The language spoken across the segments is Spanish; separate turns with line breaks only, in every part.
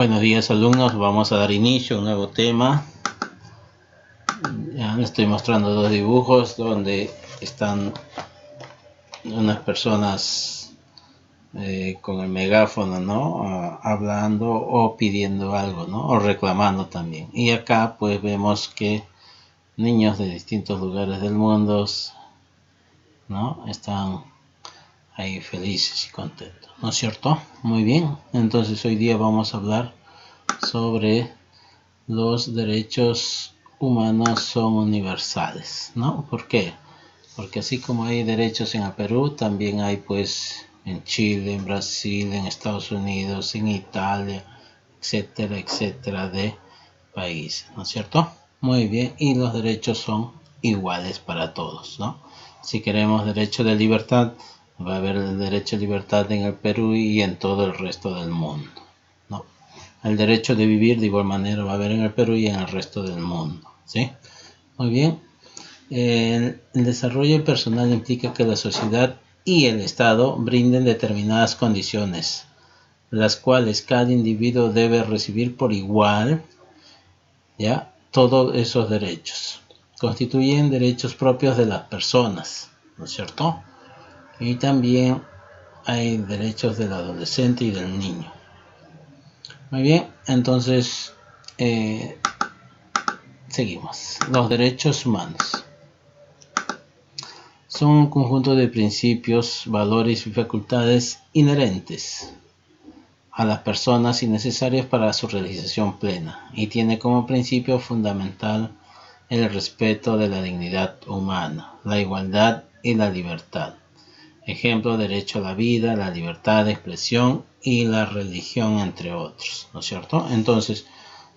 Buenos días alumnos, vamos a dar inicio a un nuevo tema. Ya les estoy mostrando dos dibujos donde están unas personas con el megáfono, ¿no? Hablando o pidiendo algo, ¿no? O reclamando también. Y acá pues vemos que niños de distintos lugares del mundo, ¿no? Están ahí felices y contentos, ¿no es cierto? Muy bien, entonces hoy día vamos a hablar sobre los derechos humanos son universales, ¿no? ¿Por qué? Porque así como hay derechos en el Perú, también hay pues en Chile, en Brasil, en Estados Unidos, en Italia, etcétera, etcétera de países, ¿no es cierto? Muy bien, y los derechos son iguales para todos, ¿no? Si queremos derecho de libertad, va a haber el derecho de libertad en el Perú y en todo el resto del mundo, ¿no? El derecho de vivir de igual manera va a haber en el Perú y en el resto del mundo, ¿sí? Muy bien. El desarrollo personal implica que la sociedad y el Estado brinden determinadas condiciones, las cuales cada individuo debe recibir por igual, ¿ya? Todos esos derechos. Constituyen derechos propios de las personas, ¿no es cierto? Y también hay derechos del adolescente y del niño. Muy bien, entonces seguimos. Los derechos humanos son un conjunto de principios, valores y facultades inherentes a las personas y necesarios para su realización plena, y tiene como principio fundamental el respeto de la dignidad humana, la igualdad y la libertad. Ejemplo, derecho a la vida, la libertad de expresión y la religión, entre otros, ¿no es cierto? Entonces,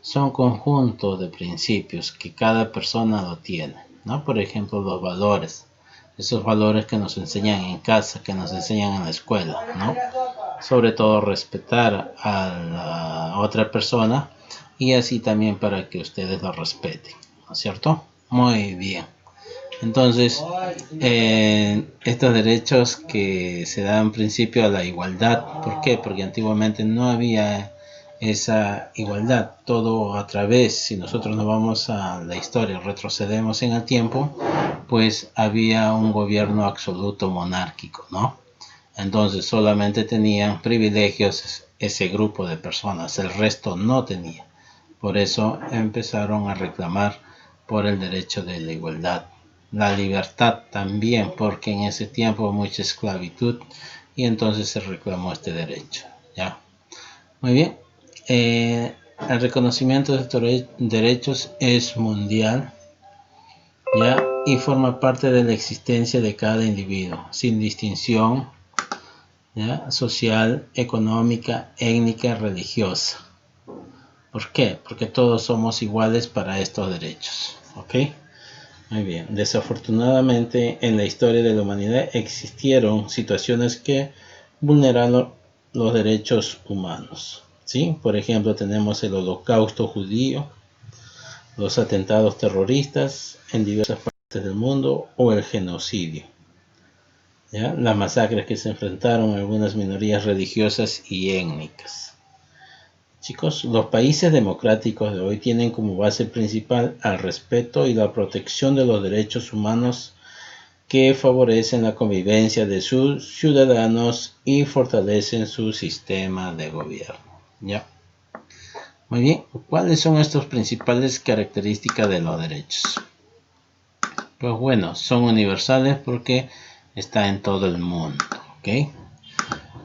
son conjuntos de principios que cada persona lo tiene, ¿no? Por ejemplo, los valores, esos valores que nos enseñan en casa, que nos enseñan en la escuela, ¿no? Sobre todo respetar a la otra persona y así también para que ustedes lo respeten, ¿no es cierto? Muy bien. Entonces, estos derechos que se dan principio a la igualdad, ¿por qué? Porque antiguamente no había esa igualdad, todo a través, si nosotros nos vamos a la historia, retrocedemos en el tiempo, pues había un gobierno absoluto monárquico, ¿no? Entonces solamente tenían privilegios ese grupo de personas, el resto no tenía. Por eso empezaron a reclamar por el derecho de la igualdad. La libertad también, porque en ese tiempo hubo mucha esclavitud y entonces se reclamó este derecho. ¿Ya? Muy bien. El reconocimiento de estos derechos es mundial, ¿ya? Y forma parte de la existencia de cada individuo, sin distinción, ¿ya? Social, económica, étnica, religiosa. ¿Por qué? Porque todos somos iguales para estos derechos. ¿Ok? Muy bien. Desafortunadamente, en la historia de la humanidad existieron situaciones que vulneraron los derechos humanos. ¿Sí? Por ejemplo, tenemos el Holocausto judío, los atentados terroristas en diversas partes del mundo o el genocidio. ¿Ya? Las masacres que se enfrentaron a algunas minorías religiosas y étnicas. Chicos, los países democráticos de hoy tienen como base principal el respeto y la protección de los derechos humanos que favorecen la convivencia de sus ciudadanos y fortalecen su sistema de gobierno. ¿Ya? Muy bien, ¿cuáles son estas principales características de los derechos? Pues bueno, son universales porque está en todo el mundo, ¿ok?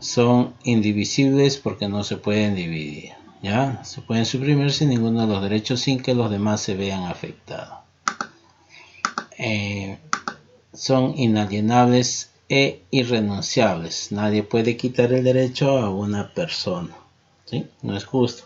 Son indivisibles porque no se pueden dividir, ¿ya? Se pueden suprimir sin ninguno de los derechos sin que los demás se vean afectados. Son inalienables e irrenunciables. Nadie puede quitar el derecho a una persona, ¿sí? No es justo.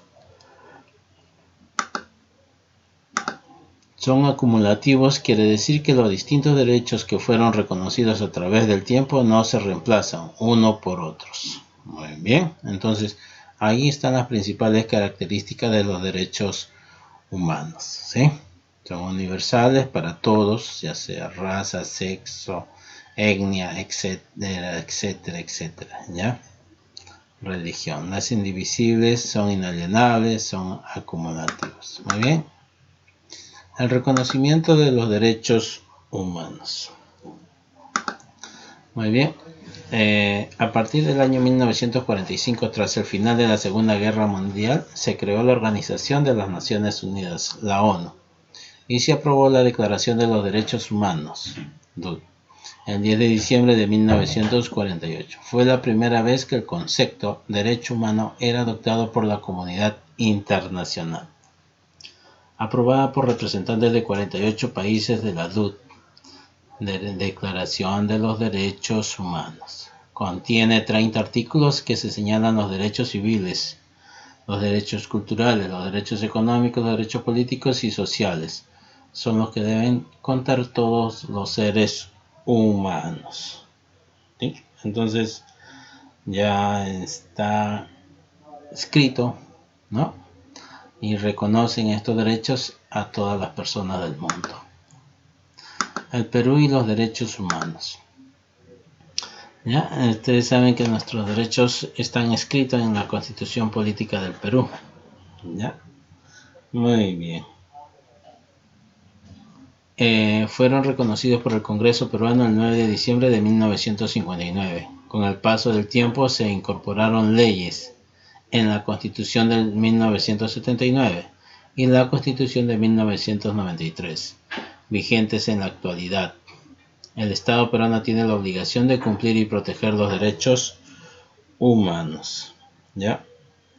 Son acumulativos, quiere decir que los distintos derechos que fueron reconocidos a través del tiempo no se reemplazan uno por otros. Muy bien, entonces ahí están las principales características de los derechos humanos, ¿sí? Son universales para todos, ya sea raza, sexo, etnia, etcétera, etcétera, etcétera, ¿ya? religión. Las indivisibles son inalienables, son acumulativos. Muy bien. El reconocimiento de los derechos humanos. Muy bien. A partir del año 1945, tras el final de la Segunda Guerra Mundial, se creó la Organización de las Naciones Unidas, la ONU, y se aprobó la Declaración de los Derechos Humanos, DUD, el 10 de diciembre de 1948. Fue la primera vez que el concepto derecho humano era adoptado por la comunidad internacional. Aprobada por representantes de 48 países de la DUD, Declaración de los Derechos Humanos. Contiene 30 artículos que se señalan los derechos civiles, los derechos culturales, los derechos económicos, los derechos políticos y sociales. Son los que deben contar todos los seres humanos. ¿Sí? Entonces ya está escrito, ¿no? Y reconocen estos derechos a todas las personas del mundo. El Perú y los derechos humanos. ¿Ya? Ustedes saben que nuestros derechos están escritos en la Constitución Política del Perú. ¿Ya? Muy bien. Fueron reconocidos por el Congreso peruano el 9 de diciembre de 1959. Con el paso del tiempo se incorporaron leyes en la Constitución de 1979 y la Constitución de 1993, vigentes en la actualidad. El Estado peruano tiene la obligación de cumplir y proteger los derechos humanos. ¿Ya?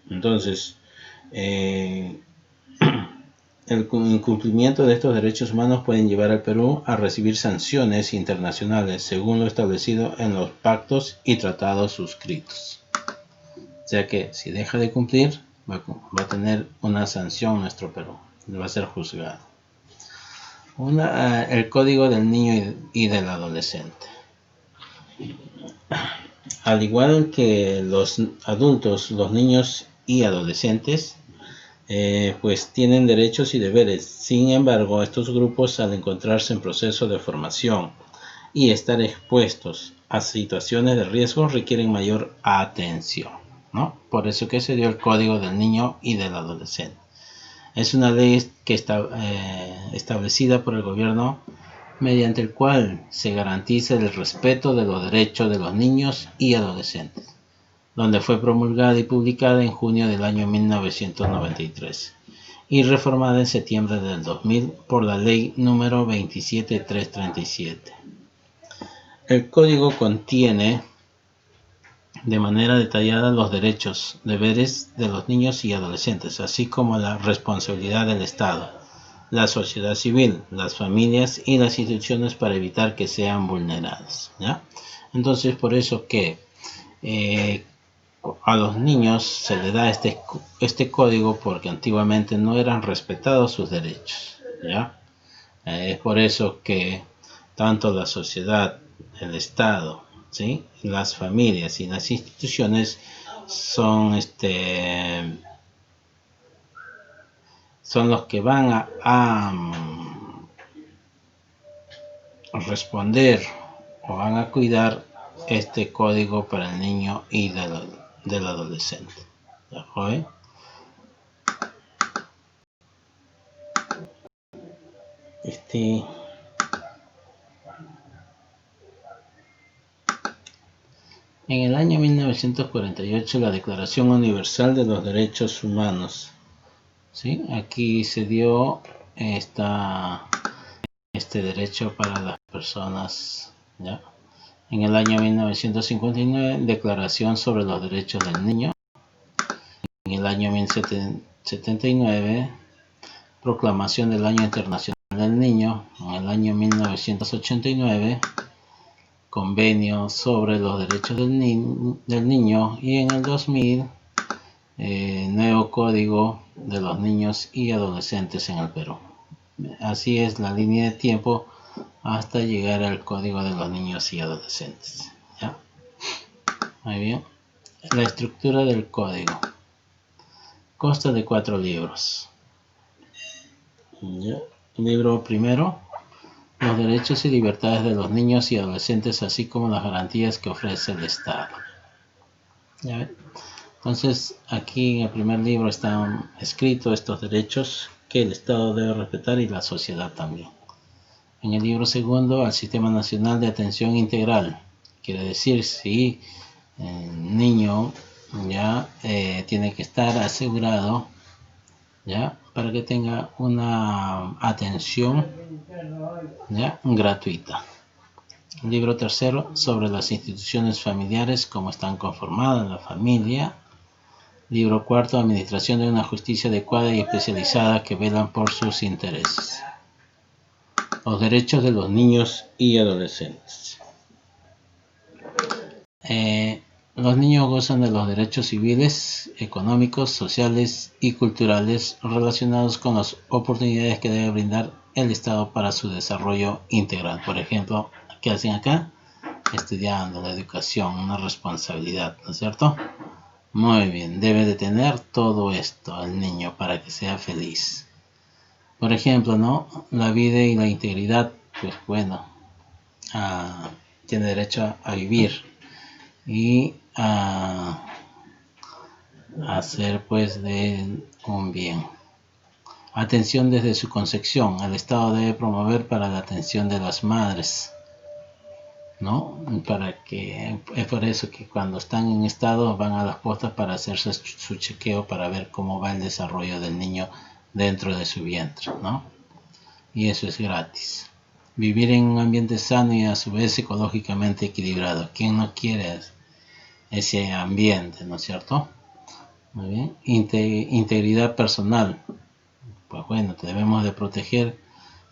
Entonces, el incumplimiento de estos derechos humanos pueden llevar al Perú a recibir sanciones internacionales, según lo establecido en los pactos y tratados suscritos. O sea que si deja de cumplir, va a tener una sanción nuestro Perú, va a ser juzgado. El Código del Niño y del Adolescente. Al igual que los adultos, los niños y adolescentes, pues tienen derechos y deberes. Sin embargo, estos grupos, al encontrarse en proceso de formación y estar expuestos a situaciones de riesgo, requieren mayor atención, ¿no? Por eso que se dio el Código del Niño y del Adolescente. Es una ley que está establecida por el gobierno, mediante el cual se garantiza el respeto de los derechos de los niños y adolescentes, donde fue promulgada y publicada en junio del año 1993 y reformada en septiembre del 2000 por la ley número 27337. El código contiene de manera detallada los derechos, deberes de los niños y adolescentes, así como la responsabilidad del Estado, la sociedad civil, las familias y las instituciones para evitar que sean vulnerados, ¿ya? Entonces, por eso que a los niños se les da este código, porque antiguamente no eran respetados sus derechos, ¿ya? Es por eso que tanto la sociedad, el Estado, ¿sí?, las familias y las instituciones son los que van a responder o van a cuidar este código para el niño y del adolescente. ¿Ya, joven? En el año 1948, la Declaración Universal de los Derechos Humanos, ¿sí?, aquí se dio este derecho para las personas, ¿ya? En el año 1959, Declaración sobre los Derechos del Niño. En el año 1979, Proclamación del Año Internacional del Niño. En el año 1989, Convenio sobre los Derechos del Niño. Y en el 2000, nuevo Código de los Niños y Adolescentes en el Perú. Así es la línea de tiempo hasta llegar al Código de los Niños y Adolescentes, ¿ya? Muy bien. La estructura del código consta de 4 libros. ¿Ya? Libro primero: los derechos y libertades de los niños y adolescentes, así como las garantías que ofrece el Estado. ¿Ya ven? Entonces, aquí en el primer libro están escritos estos derechos que el Estado debe respetar y la sociedad también. En el libro segundo, al Sistema Nacional de Atención Integral. Quiere decir, si el niño ya tiene que estar asegurado, ya, para que tenga una atención ya gratuita. Libro tercero, sobre las instituciones familiares, cómo están conformadas la familia. Libro cuarto, administración de una justicia adecuada y especializada que velan por sus intereses. Los derechos de los niños y adolescentes. Los niños gozan de los derechos civiles, económicos, sociales y culturales relacionados con las oportunidades que debe brindar el Estado para su desarrollo integral. Por ejemplo, ¿qué hacen acá? Estudiando, la educación, una responsabilidad, ¿no es cierto? Muy bien, debe de tener todo esto el niño para que sea feliz. Por ejemplo, ¿no? La vida y la integridad, pues bueno, tiene derecho a vivir y a hacer pues de un bien. Atención desde su concepción. El Estado debe promover para la atención de las madres, ¿no? Es por eso que cuando están en estado van a las postas para hacerse su chequeo para ver cómo va el desarrollo del niño dentro de su vientre, ¿no? Y eso es gratis. Vivir en un ambiente sano y a su vez ecológicamente equilibrado. ¿Quién no quiere ese ambiente, no es cierto? Muy bien. Integridad personal. Pues bueno, debemos de proteger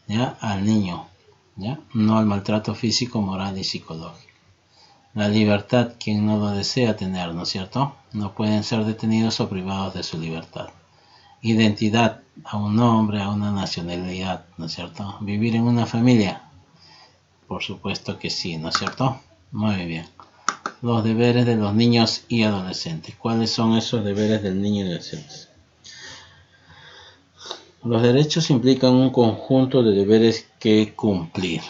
ya al niño, ya no al maltrato físico, moral y psicológico. La libertad, quien no lo desea tener, ¿no es cierto? No pueden ser detenidos o privados de su libertad. Identidad, a un nombre, a una nacionalidad, ¿no es cierto? Vivir en una familia, por supuesto que sí, ¿no es cierto? Muy bien. Los deberes de los niños y adolescentes. ¿Cuáles son esos deberes del niño y adolescente? Los derechos implican un conjunto de deberes que cumplir,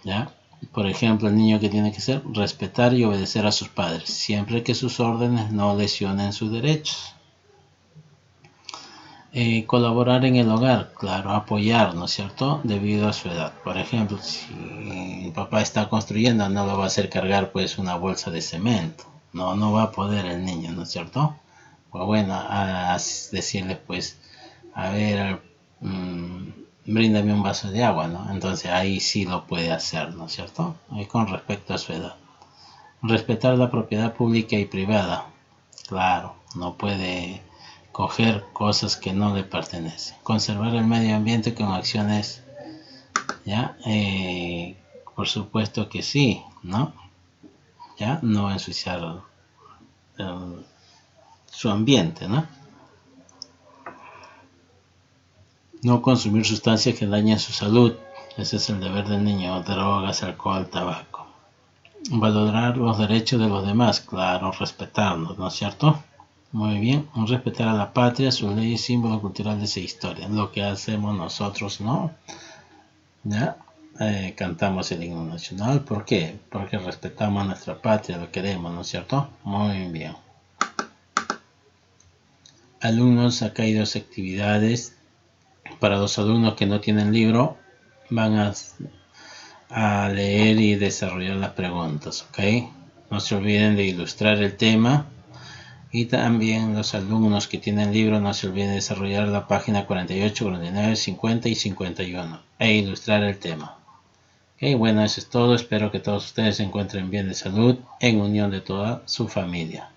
¿ya? Por ejemplo, el niño que tiene que hacer, respetar y obedecer a sus padres, siempre que sus órdenes no lesionen sus derechos. Colaborar en el hogar, claro, apoyar, ¿no es cierto? Debido a su edad. Por ejemplo, si el papá está construyendo, no lo va a hacer cargar pues una bolsa de cemento. No va a poder el niño, ¿no es cierto? Pues bueno, a decirle pues, a ver, bríndame un vaso de agua, ¿no? Entonces ahí sí lo puede hacer, ¿no es cierto? Con respecto a su edad. Respetar la propiedad pública y privada, claro, no puede coger cosas que no le pertenecen. Conservar el medio ambiente con acciones, ¿ya? Por supuesto que sí, ¿no? ¿Ya? No ensuciar su ambiente, ¿no? No consumir sustancias que dañen su salud. Ese es el deber del niño. Drogas, alcohol, tabaco. Valorar los derechos de los demás. Claro, respetarlos, ¿no es cierto? Muy bien. Respetar a la patria, sus leyes, símbolos culturales e historia. Lo que hacemos nosotros, ¿no? ¿Ya? Cantamos el himno nacional. ¿Por qué? Porque respetamos a nuestra patria, lo queremos, ¿no es cierto? Muy bien. Alumnos, acá hay dos actividades. Para los alumnos que no tienen libro, van a leer y desarrollar las preguntas, ¿ok? No se olviden de ilustrar el tema. Y también los alumnos que tienen libro, no se olviden de desarrollar la página 48, 49, 50 y 51 e ilustrar el tema. Ok, bueno, eso es todo. Espero que todos ustedes se encuentren bien de salud en unión de toda su familia.